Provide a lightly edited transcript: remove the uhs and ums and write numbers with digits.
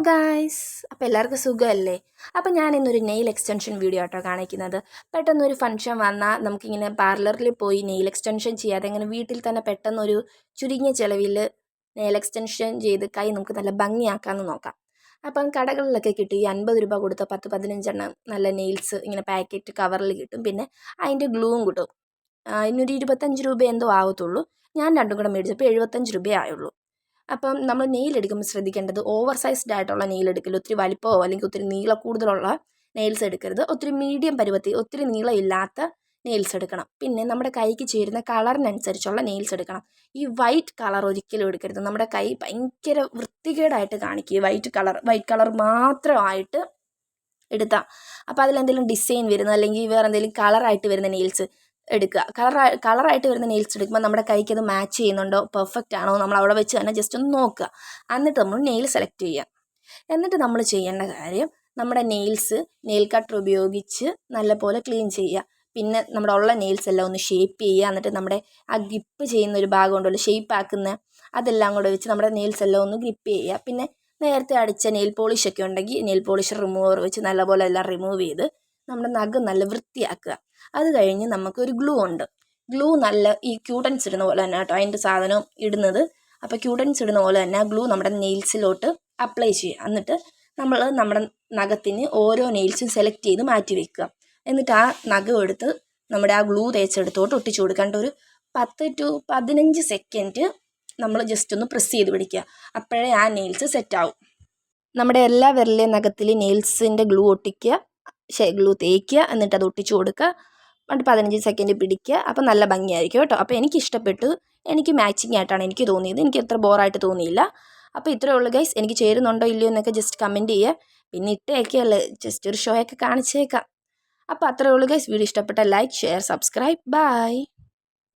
Guys, അപ്പോൾ എല്ലാവർക്കും സുഖമല്ലേ? അപ്പോൾ ഞാൻ ഇന്നൊരു നെയിൽ എക്സ്റ്റൻഷൻ വീഡിയോ ആട്ടോ കാണിക്കുന്നത്. പെട്ടെന്നൊരു ഫംഗ്ഷൻ വന്നാൽ നമുക്കിങ്ങനെ പാർലറിൽ പോയി നെയിൽ എക്സ്റ്റൻഷൻ ചെയ്യാതെ ഇങ്ങനെ വീട്ടിൽ തന്നെ പെട്ടെന്നൊരു ചുരുങ്ങിയ ചിലവിൽ നെയിൽ എക്സ്റ്റൻഷൻ ചെയ്ത് കൈ നമുക്ക് നല്ല ഭംഗിയാക്കാമെന്ന് നോക്കാം. അപ്പം കടകളിലൊക്കെ കിട്ടും ഈ 50 രൂപ കൊടുത്ത 10-15 നല്ല നെയിൽസ് ഇങ്ങനെ പാക്കറ്റ് കവറിൽ കിട്ടും. പിന്നെ അതിൻ്റെ ഗ്ലൂവും കിട്ടും. ഇതിനൊരു 25 രൂപ എന്തോ ആവത്തുള്ളൂ. ഞാൻ രണ്ടും കൂടെ മേടിച്ചപ്പോൾ 75 രൂപയേ ആയുള്ളൂ. അപ്പം നമ്മൾ നെയിൽ എടുക്കുമ്പോൾ ശ്രദ്ധിക്കേണ്ടത് ഓവർ സൈസ്ഡ് ആയിട്ടുള്ള നെയിൽ എടുക്കൽ, ഒത്തിരി വലിപ്പമോ അല്ലെങ്കിൽ ഒത്തിരി നീളം കൂടുതലുള്ള നെയിൽസ് എടുക്കരുത്. ഒത്തിരി മീഡിയം പരുവത്തിൽ ഒത്തിരി നീളം ഇല്ലാത്ത നെയിൽസ് എടുക്കണം. പിന്നെ നമ്മുടെ കൈക്ക് ചേരുന്ന കളറിനനുസരിച്ചുള്ള നെയിൽസ് എടുക്കണം. ഈ വൈറ്റ് കളർ ഒരിക്കലും എടുക്കരുത്. നമ്മുടെ കൈ ഭയങ്കര വൃത്തികേടായിട്ട് കാണിക്കും ഈ വൈറ്റ് കളർ മാത്രമായിട്ട് എടുത്താൽ. അപ്പോൾ അതിലെന്തെങ്കിലും ഡിസൈൻ വരുന്നത് അല്ലെങ്കിൽ വേറെ എന്തെങ്കിലും കളറായിട്ട് വരുന്ന നെയിൽസ് എടുക്കുക. കളറായിട്ട് വരുന്ന നെയിൽസ് എടുക്കുമ്പോൾ നമ്മുടെ കൈക്ക് അത് മാച്ച് ചെയ്യുന്നുണ്ടോ, പെർഫെക്റ്റ് ആണോ, നമ്മൾ അവിടെ വെച്ച് തന്നെ ജസ്റ്റ് ഒന്ന് നോക്കുക. എന്നിട്ട് നമ്മൾ നെയിൽ സെലക്ട് ചെയ്യുക. എന്നിട്ട് നമ്മൾ ചെയ്യേണ്ട കാര്യം നമ്മുടെ നെയിൽ കട്ടർ ഉപയോഗിച്ച് നല്ലപോലെ ക്ലീൻ ചെയ്യുക. പിന്നെ നമ്മുടെ ഉള്ള നെയിൽസ് എല്ലാം ഒന്ന് ഷേപ്പ് ചെയ്യുക. എന്നിട്ട് നമ്മുടെ ആ ഗ്രിപ്പ് ചെയ്യുന്ന ഒരു ഭാഗം ഉണ്ടല്ലോ, ഷേപ്പ് ആക്കുന്ന, അതെല്ലാം കൂടെ വെച്ച് നമ്മുടെ നെയിൽസ് എല്ലാം ഒന്ന് ഗ്രിപ്പ് ചെയ്യുക. പിന്നെ നേരത്തെ അടിച്ച നെയിൽ പോളിഷൊക്കെ ഉണ്ടെങ്കിൽ നെയിൽ പോളിഷ് റിമൂവർ വെച്ച് നല്ലപോലെ എല്ലാം റിമൂവ് ചെയ്ത് നമ്മുടെ നഖം നല്ല വൃത്തിയാക്കുക. അത് കഴിഞ്ഞ് നമുക്കൊരു ഗ്ലൂ ഉണ്ട്. ഗ്ലൂ നല്ല ഈ ക്യൂട്ടൻസ് ഇടുന്ന പോലെ തന്നെ കേട്ടോ അതിൻ്റെ സാധനം ഇടുന്നത്. അപ്പോൾ ക്യൂട്ടൻസ് ഇടുന്ന പോലെ തന്നെ ആ ഗ്ലൂ നമ്മുടെ നെയിൽസിലോട്ട് അപ്ലൈ ചെയ്യുക. എന്നിട്ട് നമ്മൾ നമ്മുടെ നഖത്തിന് ഓരോ നെയിൽസും സെലക്ട് ചെയ്ത് മാറ്റി വെക്കുക. എന്നിട്ട് ആ നഖം എടുത്ത് നമ്മുടെ ആ ഗ്ലൂ തേച്ചെടുത്തോട്ട് ഒട്ടിച്ചു കൊടുക്കേണ്ട ഒരു 10 to 15 സെക്കൻഡ് നമ്മൾ ജസ്റ്റ് ഒന്ന് പ്രസ് ചെയ്ത് പിടിക്കുക. അപ്പോഴേ ആ നെയിൽസ് സെറ്റാവും. നമ്മുടെ എല്ലാ വിരലിലെ നഖത്തിൽ നെയിൽസിൻ്റെ ഗ്ലൂ ഒട്ടിക്കുക, ഗ്ലൂ തേക്കുക, എന്നിട്ട് അത് ഒട്ടിച്ചു കൊടുക്കുക. എന്നിട്ട് 15 സെക്കൻഡ് പിടിക്കുക. അപ്പോൾ നല്ല ഭംഗിയായിരിക്കും കേട്ടോ. അപ്പോൾ എനിക്കിഷ്ടപ്പെട്ടു, എനിക്ക് മാച്ചിങ് ആയിട്ടാണ് എനിക്ക് തോന്നിയത്. എനിക്ക് അത്ര ബോറായിട്ട് തോന്നിയില്ല. അപ്പോൾ ഇത്രയേ ഉള്ളൂ ഗൈസ്. എനിക്ക് ചേരുന്നുണ്ടോ ഇല്ലയോ എന്നൊക്കെ ജസ്റ്റ് കമൻറ്റ് ചെയ്യുക. പിന്നെ ഇട്ടേക്കല്ലേ, ജസ്റ്റ് ഒരു ഷോ ഒക്കെ കാണിച്ചേക്കാം. അപ്പോൾ അത്രയേ ഉള്ളൂ ഗൈസ്. വീഡിയോ ഇഷ്ടപ്പെട്ട ലൈക്ക്, ഷെയർ, സബ്സ്ക്രൈബ്. ബൈ.